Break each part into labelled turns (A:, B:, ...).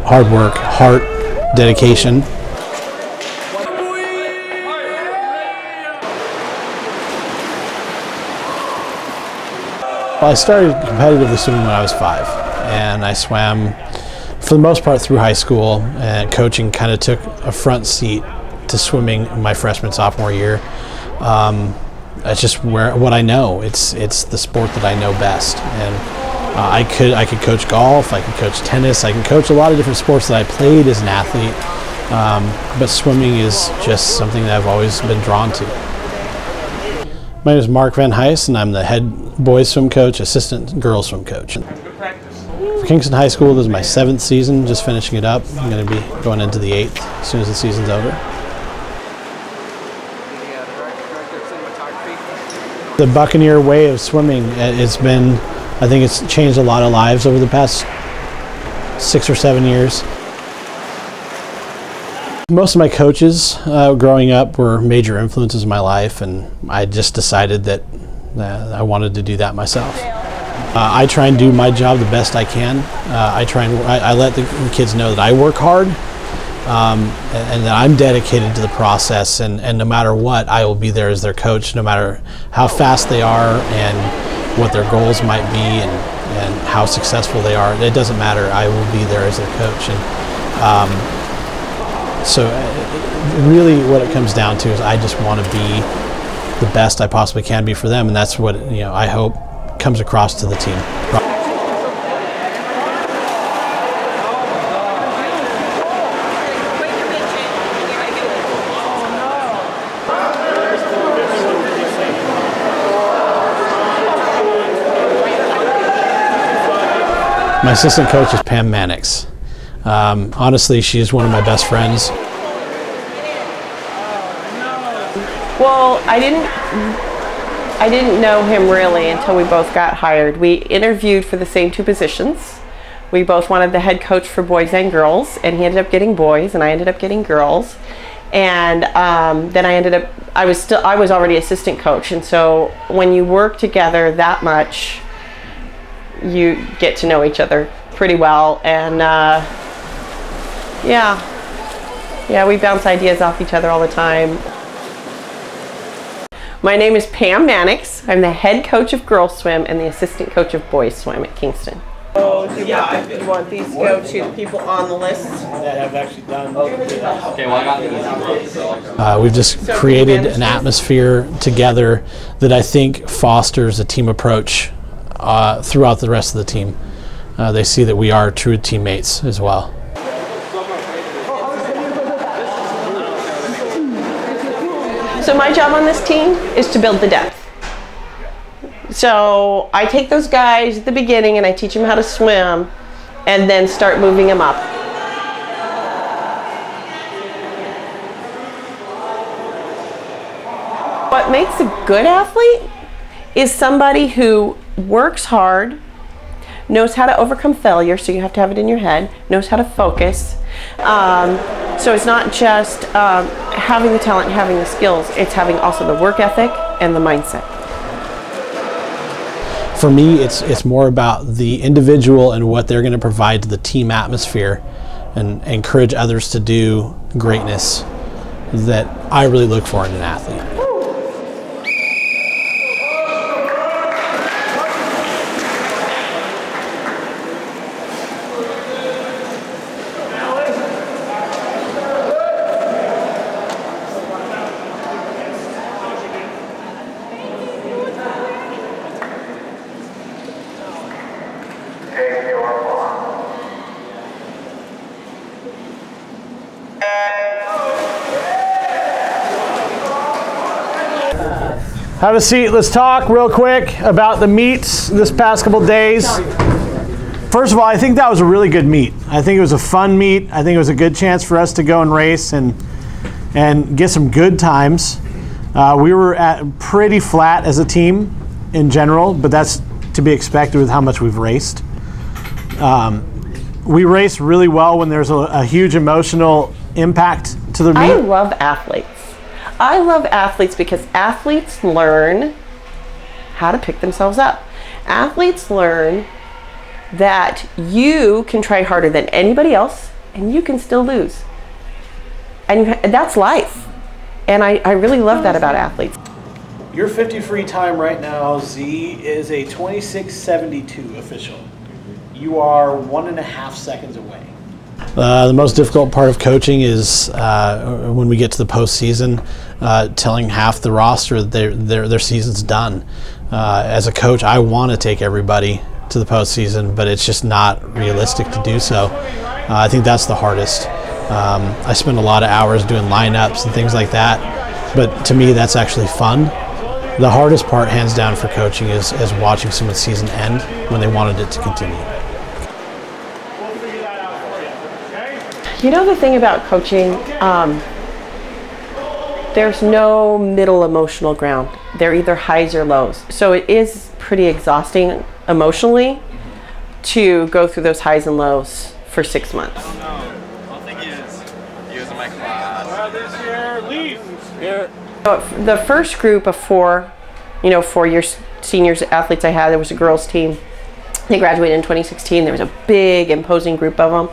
A: Hard work, heart, dedication. Well, I started competitively swimming when I was 5, and I swam for the most part through high school, and coaching kind of took a front seat to swimming my freshman, sophomore year. That's just what I know. It's the sport that I know best, and I could coach golf, I could coach tennis, I can coach a lot of different sports that I played as an athlete, but swimming is just something that I've always been drawn to. My name is Mark Van Heist, and I'm the head boys swim coach, assistant girls swim coach. For Kingston High School, this is my 7th season, just finishing it up. I'm going to be going into the 8th as soon as the season's over. The Buccaneer way of swimming, I think it's changed a lot of lives over the past 6 or 7 years. Most of my coaches growing up were major influences in my life, and I just decided that I wanted to do that myself. I try and do my job the best I can. I let the kids know that I work hard and that I'm dedicated to the process, and no matter what, I will be there as their coach, no matter how fast they are and what their goals might be and how successful they are. It doesn't matter. I will be there as their coach. And so really what it comes down to is I just want to be the best I possibly can be for them, and that's what I hope comes across to the team. My assistant coach is Pam Manix. Honestly, she is one of my best friends.
B: Well, I didn't know him really until we both got hired. We interviewed for the same 2 positions. We both wanted the head coach for boys and girls, and he ended up getting boys, and I ended up getting girls. And then I was already assistant coach, and so when you work together that much, you get to know each other pretty well, and yeah, we bounce ideas off each other all the time. My name is Pam Manix. I'm the head coach of girls swim and the assistant coach of boys swim at Kingston. Oh, do you want these to go to the people on the list that have actually done? Okay, well, I got these. We've just created an atmosphere together that I think fosters a team approach throughout the rest of the team. They see that we are true teammates as well. So my job on this team is to build the depth. So I take those guys at the beginning and I teach them how to swim and then start moving them up. What makes a good athlete is somebody who works hard, knows how to overcome failure, so you have to have it in your head, knows how to focus. So it's not just having the talent and having the skills, it's having also the work ethic and the mindset.
A: For me, it's more about the individual and what they're going to provide to the team atmosphere and encourage others to do greatness that I really look for in an athlete. Have a seat. Let's talk real quick about the meets this past couple days. First of all, I think that was a really good meet. I think it was a fun meet. I think it was a good chance for us to go and race and get some good times. We were pretty flat as a team in general, but that's to be expected with how much we've raced. We race really well when there's a huge emotional impact to the meet.
B: I love athletes. I love athletes because athletes learn how to pick themselves up. Athletes learn that you can try harder than anybody else and you can still lose. And that's life. And I really love that about athletes.
A: Your 50 free time right now, Z, is a 26:72 official. You are 1.5 seconds away. The most difficult part of coaching is when we get to the postseason, telling half the roster that their season's done. As a coach, I want to take everybody to the postseason, but it's just not realistic to do so. I think that's the hardest. I spend a lot of hours doing lineups and things like that, but to me that's actually fun. The hardest part, hands down, for coaching is watching someone's season end when they wanted it to continue.
B: You know the thing about coaching, there's no middle emotional ground. They're either highs or lows. So it is pretty exhausting emotionally to go through those highs and lows for 6 months.
C: I don't think he is. He was in my class.
B: The first group of 4 4-year seniors athletes I had, there was a girls team. They graduated in 2016. There was a big, imposing group of them.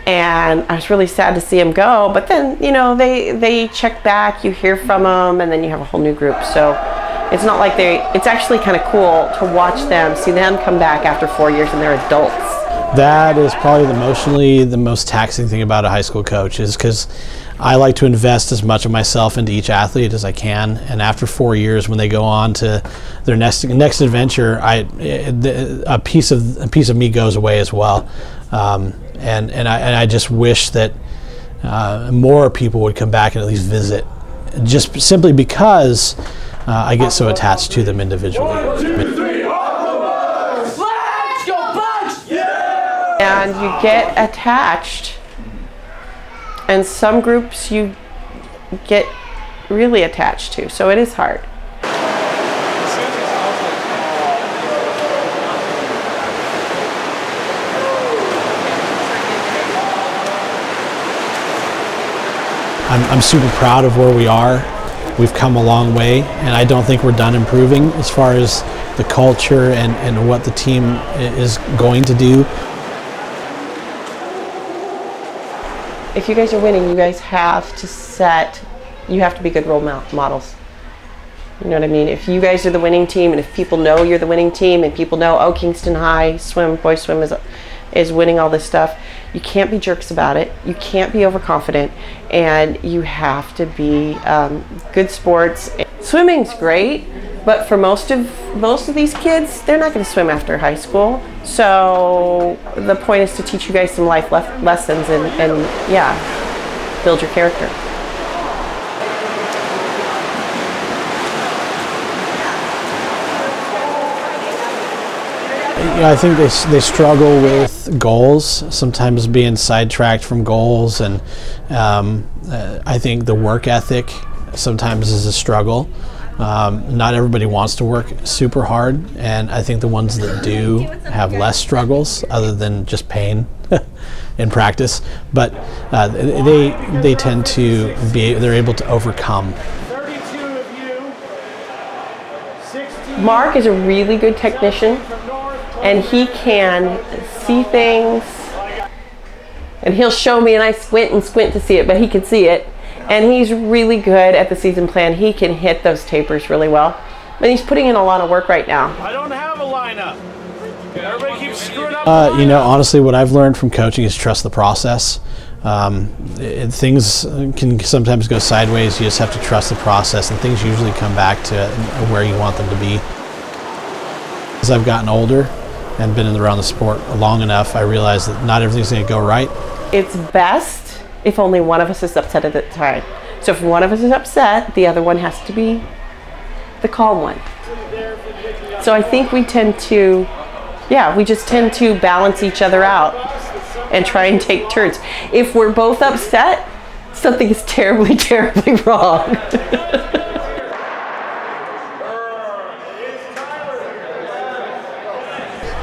B: And I was really sad to see them go, but then, they check back, you hear from them, and then you have a whole new group. So it's not like it's actually kind of cool to watch them, see them come back after 4 years and they're adults.
A: That is probably emotionally the most taxing thing about a high school coach, is because I like to invest as much of myself into each athlete as I can. And after 4 years, when they go on to their next adventure, a piece of me goes away as well. And I just wish that more people would come back and at least visit, just simply because I get so attached to them individually.
B: And you get attached, and some groups you get really attached to, so it is hard.
A: I'm super proud of where we are. We've come a long way, and I don't think we're done improving as far as the culture and what the team is going to do.
B: If you guys are winning, you guys have to be good role models. You know what I mean? If you guys are the winning team, and if people know you're the winning team, and people know, oh, Kingston High boys swim is winning all this stuff, you can't be jerks about it. You can't be overconfident, and you have to be good sports. Swimming's great, but for most of these kids, they're not going to swim after high school. So the point is to teach you guys some life lessons and yeah, build your character.
A: I think they struggle with goals, sometimes being sidetracked from goals, and I think the work ethic sometimes is a struggle. Not everybody wants to work super hard, and I think the ones that do have less struggles other than just pain in practice, but they tend to they're able to overcome.
B: Mark is a really good technician, and he can see things, and he'll show me, and I squint and squint to see it, but he can see it. And he's really good at the season plan. He can hit those tapers really well. And he's putting in a lot of work right now.
D: I don't have a lineup. Everybody keeps screwing up.
A: Honestly, what I've learned from coaching is trust the process. Things can sometimes go sideways. You just have to trust the process, and things usually come back to where you want them to be. As I've gotten older and been around the sport long enough, I realize that not everything's going to go right. It's
B: best if only one of us is upset at the time. So if one of us is upset, the other one has to be the calm one. So I think we tend to, we just tend to balance each other out and try and take turns. If we're both upset, something is terribly, terribly wrong.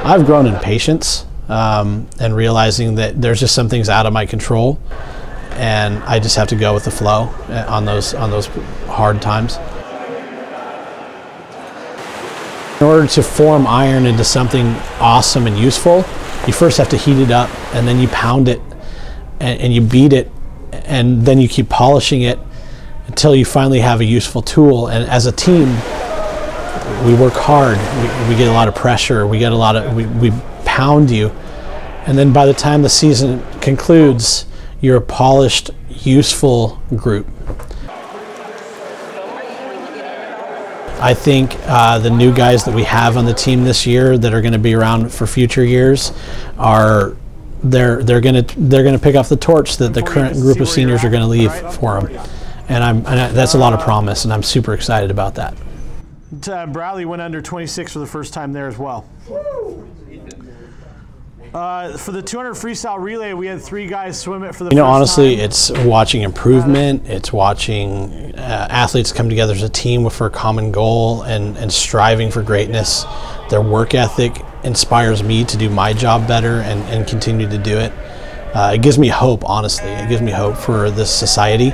A: I've grown in patience and realizing that there's just some things out of my control, and I just have to go with the flow on those hard times. In order to form iron into something awesome and useful, you first have to heat it up, and then you pound it, and you beat it, and then you keep polishing it until you finally have a useful tool. And as a team, we work hard. We get a lot of pressure. We get a lot of we pound you, and then by the time the season concludes, you're a polished, useful group. I think the new guys that we have on the team this year that are going to be around for future years are they're going to pick up the torch that the current group of seniors are going to leave for them, and that's a lot of promise, and I'm super excited about that.
D: Bradley went under 26 for the first time there as well. For the 200 freestyle relay, we had 3 guys swim it for the first time.
A: Honestly, it's watching improvement. It's watching athletes come together as a team for a common goal and striving for greatness. Their work ethic inspires me to do my job better and continue to do it. It gives me hope, honestly. It gives me hope for this society.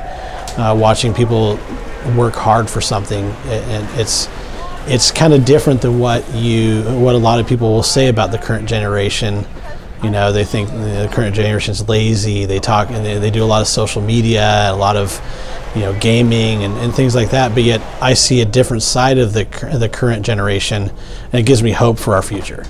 A: Watching people work hard for something, and it's kind of different than what a lot of people will say about the current generation. They think the current generation is lazy. They talk and they do a lot of social media, a lot of gaming and things like that. But yet I see a different side of the current generation, and it gives me hope for our future.